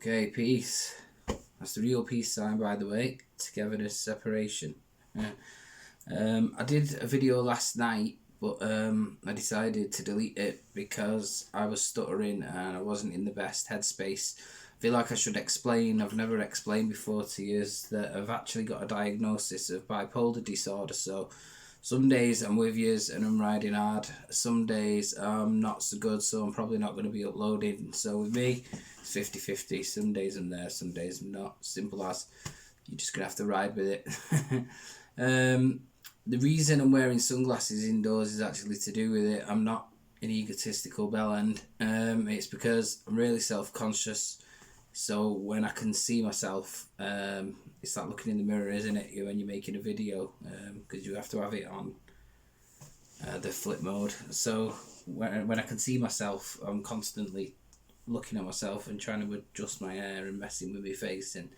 Okay, peace. That's the real peace sign, by the way. Togetherness, separation. Yeah. I did a video last night, but I decided to delete it because I was stuttering and I wasn't in the best headspace. I feel like I should explain. I've never explained before to you that I've actually got a diagnosis of bipolar disorder. So some days I'm with yous and I'm riding hard. Some days I'm not so good, so I'm probably not going to be uploading. So with me, it's 50-50. Some days I'm there, some days I'm not. Simple as. You're just going to have to ride with it. The reason I'm wearing sunglasses indoors is actually to do with it. I'm not an egotistical bellend. It's because I'm really self-conscious. So when I can see myself, it's like looking in the mirror, isn't it? When you're making a video, because you have to have it on the flip mode. So when I can see myself, I'm constantly looking at myself and trying to adjust my hair and messing with my face and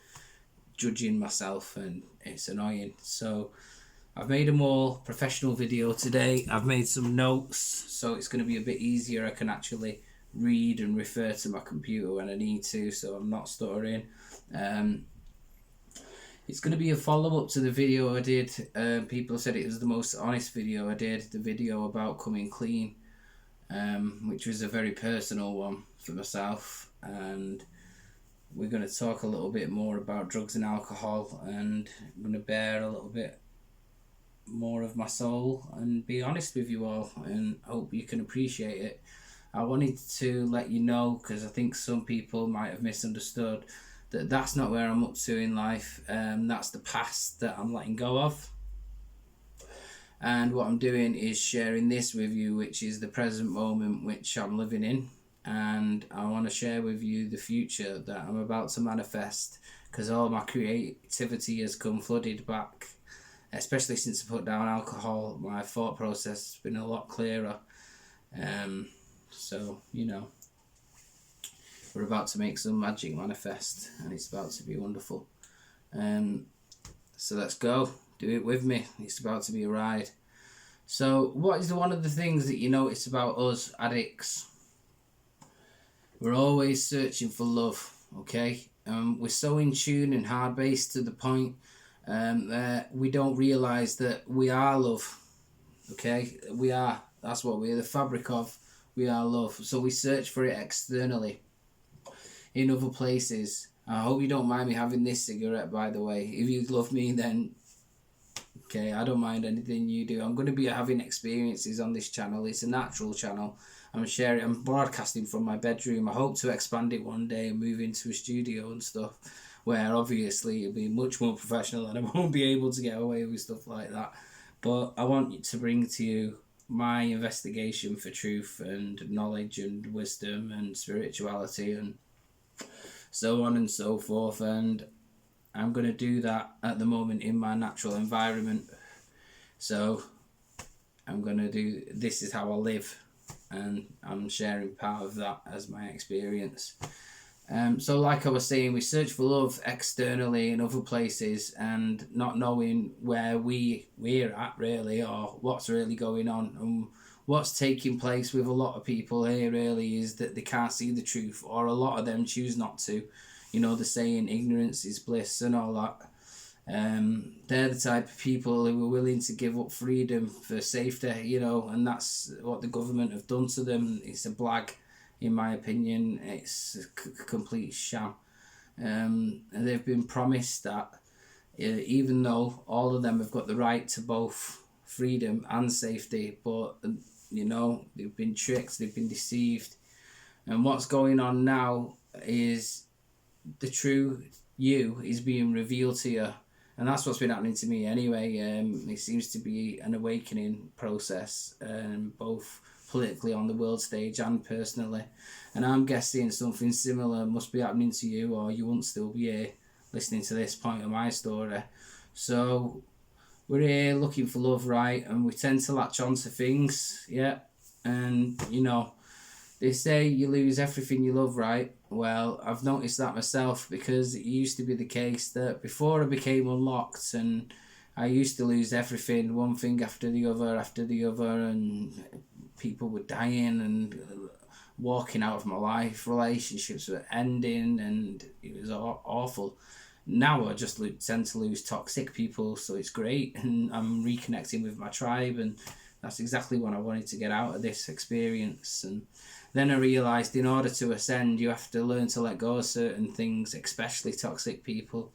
judging myself, and it's annoying. So I've made a more professional video today. I've made some notes, so it's going to be a bit easier. I can actually read and refer to my computer when I need to, so I'm not stuttering. It's going to be a follow-up to the video I did. People said it was the most honest video I did, the video about coming clean, which was a very personal one for myself. And we're going to talk a little bit more about drugs and alcohol, and I'm going to bear a little bit more of my soul and be honest with you all, and hope you can appreciate it. I wanted to let you know, because I think some people might have misunderstood, that that's not where I'm up to in life. That's the past that I'm letting go of, and what I'm doing is sharing this with you, which is the present moment which I'm living in. And I want to share with you the future that I'm about to manifest, because all my creativity has come flooded back, especially since I put down alcohol. My thought process has been a lot clearer. So, you know, we're about to make some magic manifest, and it's about to be wonderful. So let's go. Do it with me. It's about to be a ride. So what is one of the things that you notice about us addicts? We're always searching for love, okay? We're so in tune and hard-based to the point that we don't realise that we are love, okay? We are. That's what we're the fabric of. We are love. So we search for it externally, in other places. I hope you don't mind me having this cigarette, by the way. If you love me, then okay, I don't mind anything you do. I'm going to be having experiences on this channel. It's a natural channel. I'm broadcasting from my bedroom. I hope to expand it one day and move into a studio and stuff, where obviously it'll be much more professional and I won't be able to get away with stuff like that. But I want to bring to you my investigation for truth and knowledge and wisdom and spirituality and so on and so forth. And I'm going to do that at the moment in my natural environment. So I'm going to do, this is how I live, and I'm sharing part of that as my experience. So like I was saying, we search for love externally in other places, and not knowing where we're at really, or what's really going on. And what's taking place with a lot of people here really is that they can't see the truth, or a lot of them choose not to. You know, the saying, ignorance is bliss and all that. They're the type of people who are willing to give up freedom for safety, you know, and that's what the government have done to them. It's a blag, in my opinion. It's a complete sham. And they've been promised that, even though all of them have got the right to both freedom and safety, but, you know, they've been tricked, they've been deceived. And what's going on now is the true you is being revealed to you. And that's what's been happening to me anyway. It seems to be an awakening process, both politically on the world stage and personally. And I'm guessing something similar must be happening to you, or you wouldn't still be here listening to this point of my story. So we're here looking for love, right? And we tend to latch on to things, yeah. And, you know, they say you lose everything you love, right? Well, I've noticed that myself, because it used to be the case that before I became unlocked, and I used to lose everything, one thing after the other, and people were dying, and walking out of my life, relationships were ending, and it was awful. Now I just tend to lose toxic people, so it's great, and I'm reconnecting with my tribe, and that's exactly what I wanted to get out of this experience. And then I realised in order to ascend, you have to learn to let go of certain things, especially toxic people.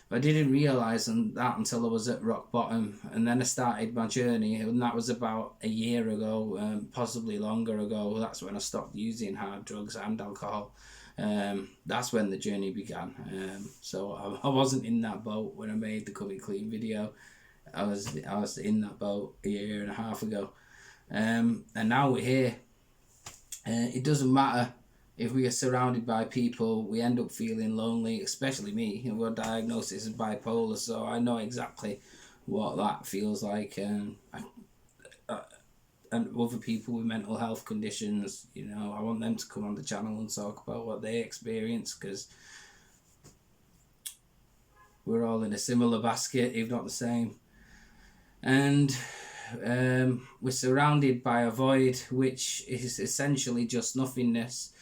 But I didn't realise that until I was at rock bottom, and then I started my journey, and that was about a year ago, possibly longer ago. That's when I stopped using hard drugs and alcohol. That's when the journey began. So I wasn't in that boat when I made the Coming Clean video. I was in that boat a year and a half ago, and now we're here. It doesn't matter if we are surrounded by people, we end up feeling lonely, especially me. I've got a diagnosis of bipolar, so I know exactly what that feels like. And other people with mental health conditions, you know, I want them to come on the channel and talk about what they experience, because we're all in a similar basket, if not the same. And we're surrounded by a void, which is essentially just nothingness.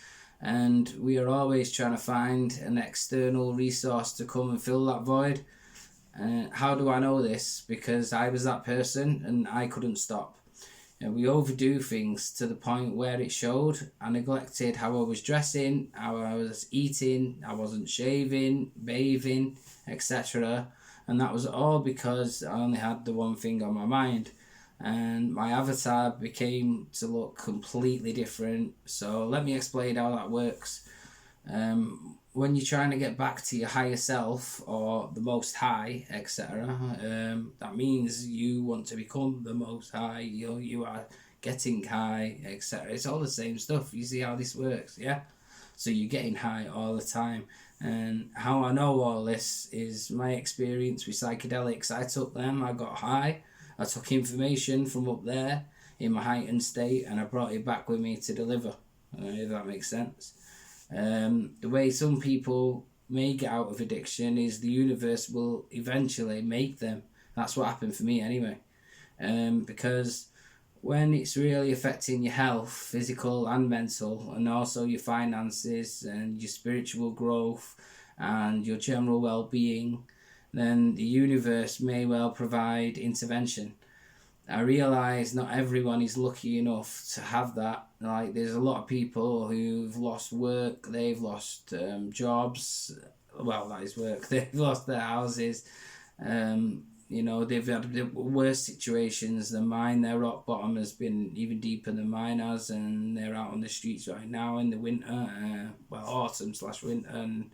And we are always trying to find an external resource to come and fill that void. How do I know this? Because I was that person and I couldn't stop. And we overdo things to the point where it showed. I neglected how I was dressing, how I was eating, I wasn't shaving, bathing, etc. And that was all because I only had the one thing on my mind. And my avatar became to look completely different. So let me explain how that works. When you're trying to get back to your higher self or the most high, etc., that means you want to become the most high. You are getting high, etc. It's all the same stuff. You see how this works, yeah? So you're getting high all the time. And how I know all this is my experience with psychedelics. I took them, I got high. I took information from up there in my heightened state and I brought it back with me to deliver, if that makes sense. The way some people may get out of addiction is the universe will eventually make them. That's what happened for me anyway. Because when it's really affecting your health, physical and mental, and also your finances and your spiritual growth and your general well-being, then the universe may well provide intervention. I realise not everyone is lucky enough to have that. Like, there's a lot of people who've lost work, they've lost jobs. Well, that is work. They've lost their houses. You know, they've had worse situations than mine. Their rock bottom has been even deeper than mine has, and they're out on the streets right now in the winter, autumn/winter, and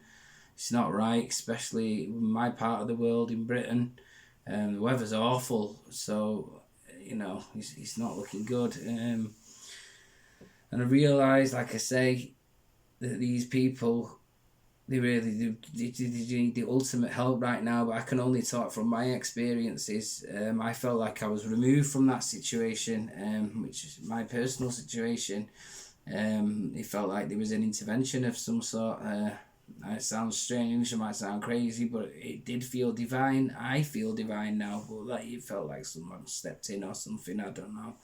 it's not right, especially in my part of the world in Britain. The weather's awful, so, you know, it's not looking good. And I realise, like I say, that these people, they really do need the ultimate help right now, but I can only talk from my experiences. I felt like I was removed from that situation, which is my personal situation. It felt like there was an intervention of some sort. It sounds strange, it might sound crazy, but it did feel divine. I feel divine now, but like it felt like someone stepped in or something, I don't know.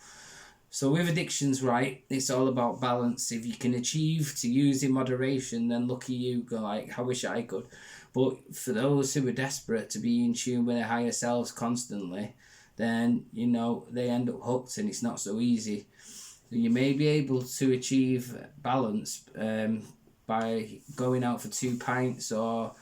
So with addictions, right, it's all about balance. If you can achieve to use in moderation, then lucky you, go like, I wish I could. But for those who are desperate to be in tune with their higher selves constantly, then, you know, they end up hooked and it's not so easy. So you may be able to achieve balance by going out for 2 pints or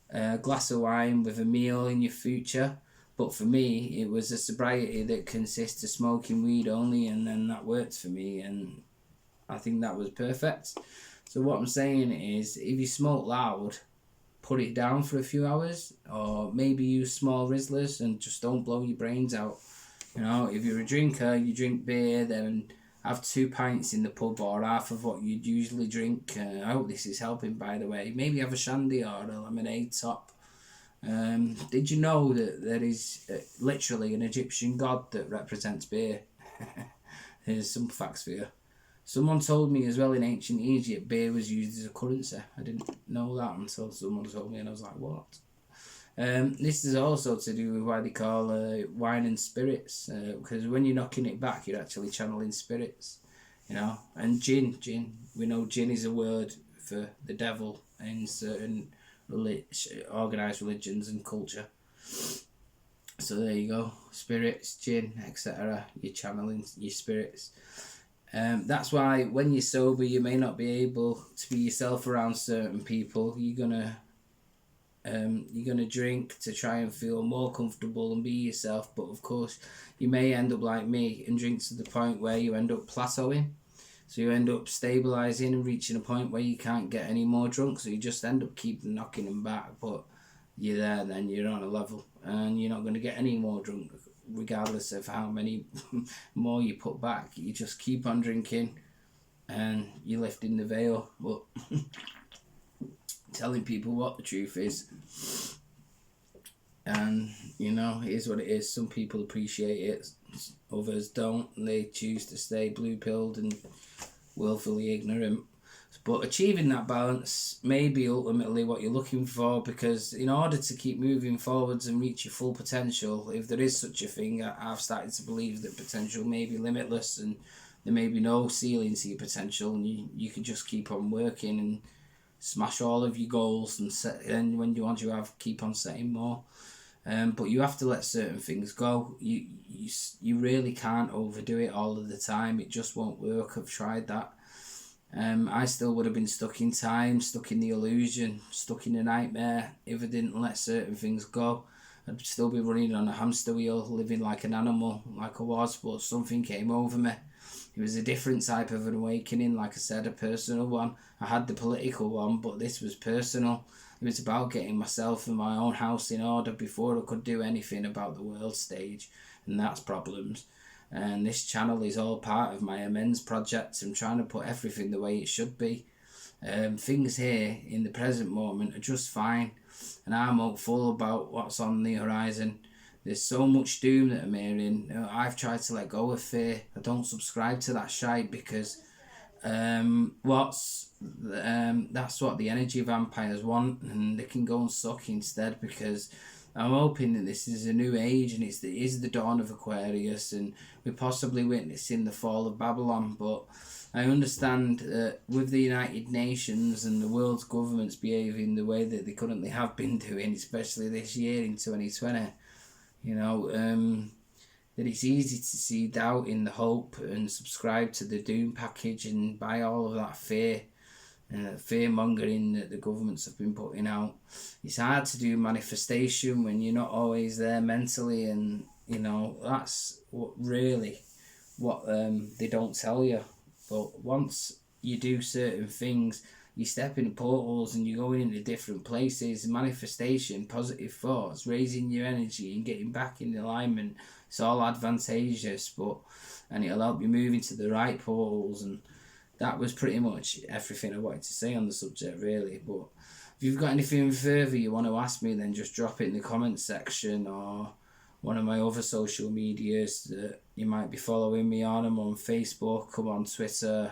a glass of wine with a meal in your future. But for me, it was a sobriety that consists of smoking weed only, and then that worked for me, and I think that was perfect. So what I'm saying is, if you smoke loud, put it down for a few hours, or maybe use small Rizzlers and just don't blow your brains out. You know, if you're a drinker, you drink beer, then have 2 pints in the pub or half of what you'd usually drink. I hope this is helping, by the way. Maybe have a shandy or a lemonade top. Did you know that there is literally an Egyptian god that represents beer? Here's some facts for you. Someone told me as well, in ancient Egypt, beer was used as a currency. I didn't know that until someone told me, and I was like, what? This is also to do with why they call wine and spirits, because when you're knocking it back, you're actually channeling spirits. you know. And gin, we know gin is a word for the devil in certain organised religions and culture. So there you go, spirits, gin, etc. You're channeling your spirits. That's why when you're sober, you may not be able to be yourself around certain people. You're gonna drink to try and feel more comfortable and be yourself. But of course, you may end up like me and drink to the point where you end up plateauing. So you end up stabilising and reaching a point where you can't get any more drunk. So you just end up keeping knocking them back. But you're there, then you're on a level, and you're not going to get any more drunk, regardless of how many more you put back. You just keep on drinking, and you're lifting the veil, but telling people what the truth is. And you know, it is what it is. Some people appreciate it, others don't, and they choose to stay blue-pilled and willfully ignorant. But achieving that balance may be ultimately what you're looking for, because in order to keep moving forwards and reach your full potential, if there is such a thing, I've started to believe that potential may be limitless and there may be no ceiling to your potential, and you can just keep on working and smash all of your goals and when you want to keep on setting more. But you have to let certain things go. You really can't overdo it all of the time. It just won't work. I've tried that. I still would have been stuck in time, stuck in the illusion, stuck in a nightmare if I didn't let certain things go. I'd still be running on a hamster wheel, living like an animal, like I was, but something came over me. It was a different type of an awakening, like I said, a personal one. I had the political one, but this was personal. It was about getting myself and my own house in order before I could do anything about the world stage, and that's problems. And this channel is all part of my amends project. I'm trying to put everything the way it should be. Things here in the present moment are just fine, and I'm hopeful about what's on the horizon. There's so much doom that I'm hearing. I've tried to let go of fear. I don't subscribe to that shite, because that's what the energy vampires want, and they can go and suck instead, because I'm hoping that this is a new age and it is the dawn of Aquarius, and we're possibly witnessing the fall of Babylon. But I understand that with the United Nations and the world's governments behaving the way that they currently have been doing, especially this year in 2020, you know, that it's easy to see doubt in the hope and subscribe to the doom package and buy all of that fear. Fear mongering that the governments have been putting out. It's hard to do manifestation when you're not always there mentally, and you know that's what they don't tell you. But once you do certain things, you step in portals and you're going into different places. Manifestation, positive thoughts, raising your energy and getting back in alignment. It's all advantageous, and it'll help you move into the right portals. And that was pretty much everything I wanted to say on the subject, really. But if you've got anything further you want to ask me, then just drop it in the comments section, or one of my other social medias that you might be following me on. I'm on Facebook, I'm on Twitter.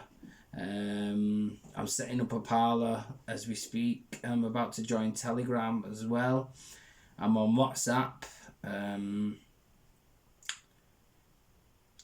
I'm setting up a parlour as we speak. I'm about to join Telegram as well. I'm on WhatsApp. I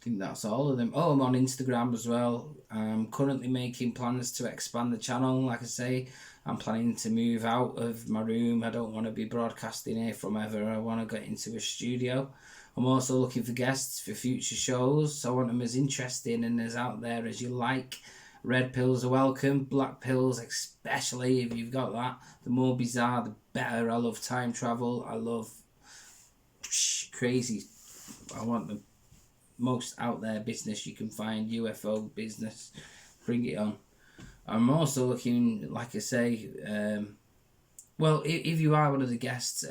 think that's all of them. Oh, I'm on Instagram as well. I'm currently making plans to expand the channel. Like I say, I'm planning to move out of my room. I don't want to be broadcasting here from ever. I want to get into a studio. I'm also looking for guests for future shows. So I want them as interesting and as out there as you like. Red pills are welcome. Black pills, especially if you've got that. The more bizarre, the better. I love time travel. I love crazy. I want the most out there business you can find. UFO business. Bring it on. I'm also looking, like I say, well, if you are one of the guests,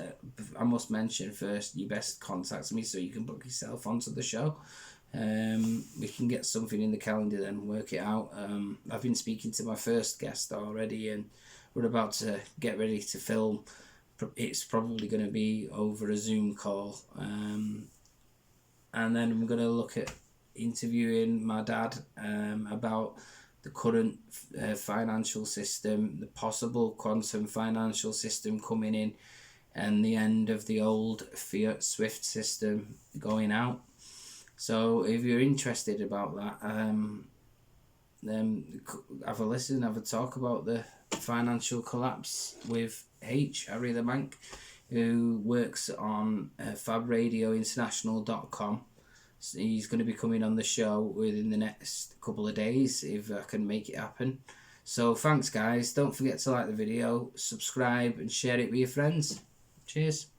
I must mention first, you best contact me so you can book yourself onto the show. We can get something in the calendar then, work it out. I've been speaking to my first guest already, and we're about to get ready to film. It's probably going to be over a Zoom call. And then I'm going to look at interviewing my dad about the current financial system, the possible quantum financial system coming in, and the end of the old fiat SWIFT system going out. So if you're interested about that, have a listen, have a talk about the financial collapse with Harry the Bank, who works on fabradiointernational.com. So he's going to be coming on the show within the next couple of days if I can make it happen. So thanks guys, don't forget to like the video, subscribe and share it with your friends. Cheers.